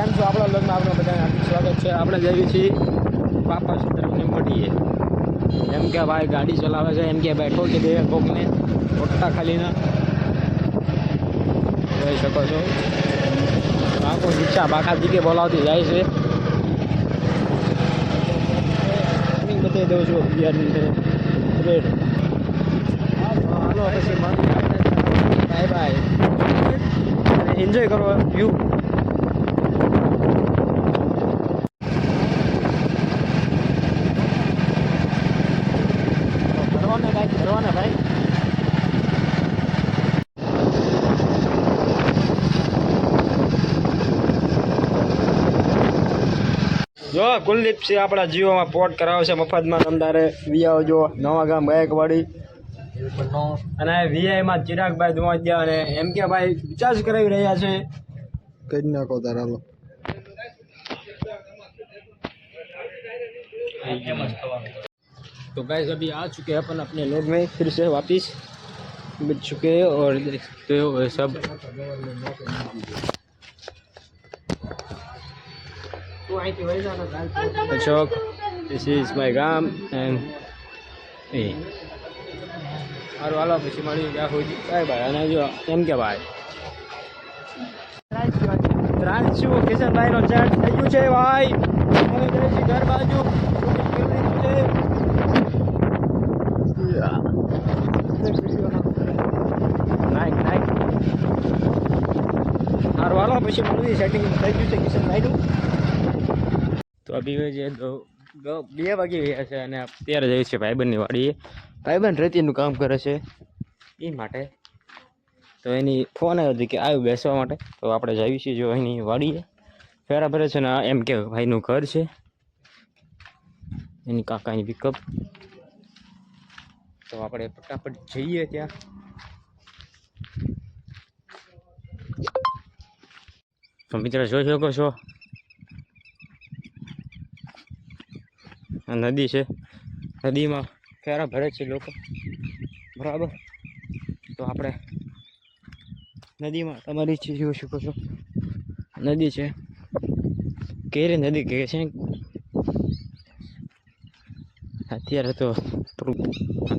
કેમ છો? આપણા બ્લોગમાં આપણું બધાને હાર્દિક સ્વાગત છે. આપણે જઈએ છીએ બાપા સીતારામને મળીએ. એમ કે ભાઈ ગાડી ચલાવે છે, એમ કે બેઠો કે દે કોકને મોટા ખાલીના જોઈ શકો છો. આખો રિક્ષા બાકા દીકે બોલાવતી જાય છે. બતાવી દઉં છું 11 રેડ. હાલો પછી બાય બાય, એન્જોય કરો વ્યૂ. કરવાના ભાઈ. જો કુલદીપસિંહ આપણા જીઓમાં પોર્ટ કરાવે છે મફતમાં. તમતારે વી આવજો. નવા ગામ ગાયકવાડી અને વીઆઈમાં ચિરાગભાઈ ધુમાડિયા અને એમ કે ભાઈ રિચાર્જ કરાવી રહ્યા છે. કરી નાખો તાર હાલો. तो गाइस अभी आ चुके हैं अपन अपने लोग में फिर से वापस बच चुके हैं और देखते हो सब अशोक. दिस इज माय गाम एंड और वाला પછી મળી ગયા હોય બાય બાય. અને જો એમ કે ભાઈ ત્રાંસ્યુ કિશનભાઈ નો ચેટ થઈ ગયું છે ભાઈ. હવે જઈએ છીએ ઘર બાજુ. वाला પછી મળવી સેટિંગ થઈ ગયું છે કિશનભાઈનું. તો અભી જે 2 વાગી ગયા છે અને અત્યારે જઈએ છીએ ભાઈબંધની વાડીએ. ભાઈબંધ રેતીનું કામ કરે છે એ માટે તો એની ફોન આવ્યો હતો કે આવ્યું બેસવા માટે. તો આપણે જઈએ છીએ જો એની વાડીએ ફેરા ભરે છે ને. એમ કે ભાઈનું ઘર છે, એની કાકાની પિકઅપ. તો આપણે ફટાફટ જઈએ ત્યાં. તો મિત્રો જોઈ શકો છો આ નદી છે. નદીમાં ફેરા ભરે છે લોકો, બરાબર. તો આપણે નદીમાં તમારી ચીજ જોઈ શકો છો. નદી છે, કેરી નદી કહે છે અત્યારે તો.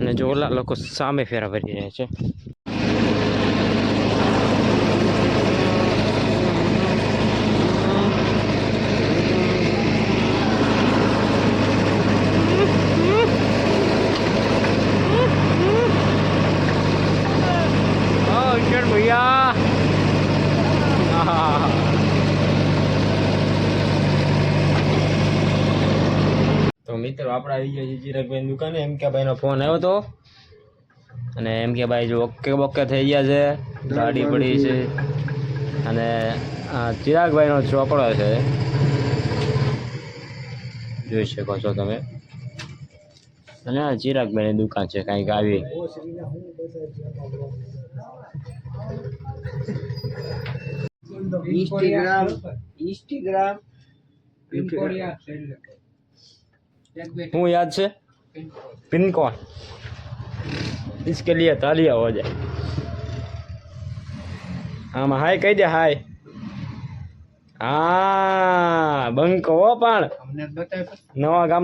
અને જો ઓલા લોકો સામે ફેરા ભરી રહ્યા છે. भैया તો મિત્રો આપણે આવી ગયા છીએ ચિરાગભાઈની દુકાને. એમ કે ભાઈનો ફોન આવ્યો હતો અને એમ કે ભાઈ જો ઓકે બોકે થઈ ગયા છે. ગાડી પડી છે અને ચિરાગભાઈનો ચોપડો છે, જોઈ શકો છો તમે. અને આ ચિરાગભાઈની દુકાન છે કંઈક આવી. इंस्टाग्राम हूँ याद से पिन कौन इसके लिए तालियां हो जाए. हाँ हाय कही दे हाय. हाँ બંક હો પણ નવા ગામ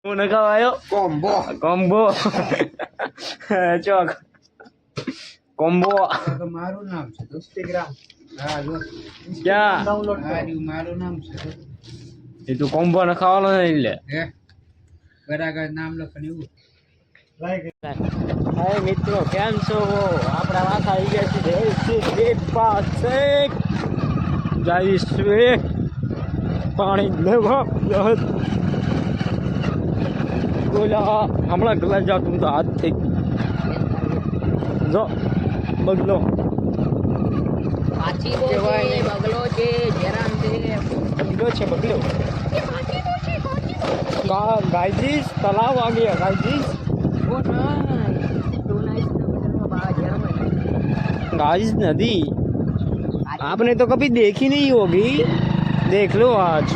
હું નખાવા આવ્યો કોમ્બો. કોમ્બો ચોક કોમ્બો મારું નામ છે ઇન્સ્ટાગ્રામ. હા જો ક્યાં ડાઉનલોડ કર્યું. મારું નામ છે એ તું કોમ્બો નખાવાનો ને એટલે હે બરાબર નામ લખવાનું એવું. હાય મિત્રો કેમ છો? આપણા માથા આવી ગયા છે પાસે જઈશું પાણી લેવા. બોલા હમણાં ગલા જાવ તું તો હાથ થઈ જો બગલો બગલો છે, જેરામ છે, બગલો છે, બગલો. ગાયજીસ તલાવ आ गया गायजीस. गाइस नदी आपने तो कभी देखी नहीं होगी, देख लो आज.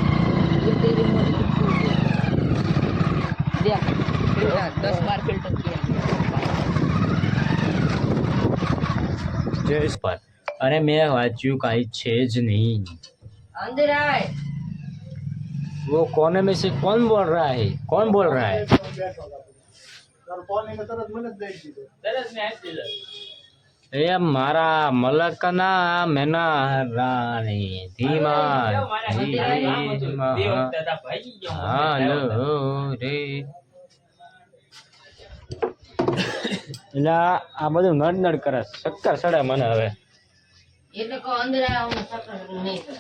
10-12 फिल्टर किया. જયેશ પર અને મેં વાંચ્યું કાંઈ છે જ નહીં. अंदर आए वो कोने में से कौन बोल रहा है? कौन बोल रहा है? એ મારા મલકના મેના રાણી ધીમા ધીમા હાલો રે. એટલે આ બધું નડ નડ કરે, ચક્કર ચડે મને હવે. એટલે કો અંદર આવો સકર નહીં કરે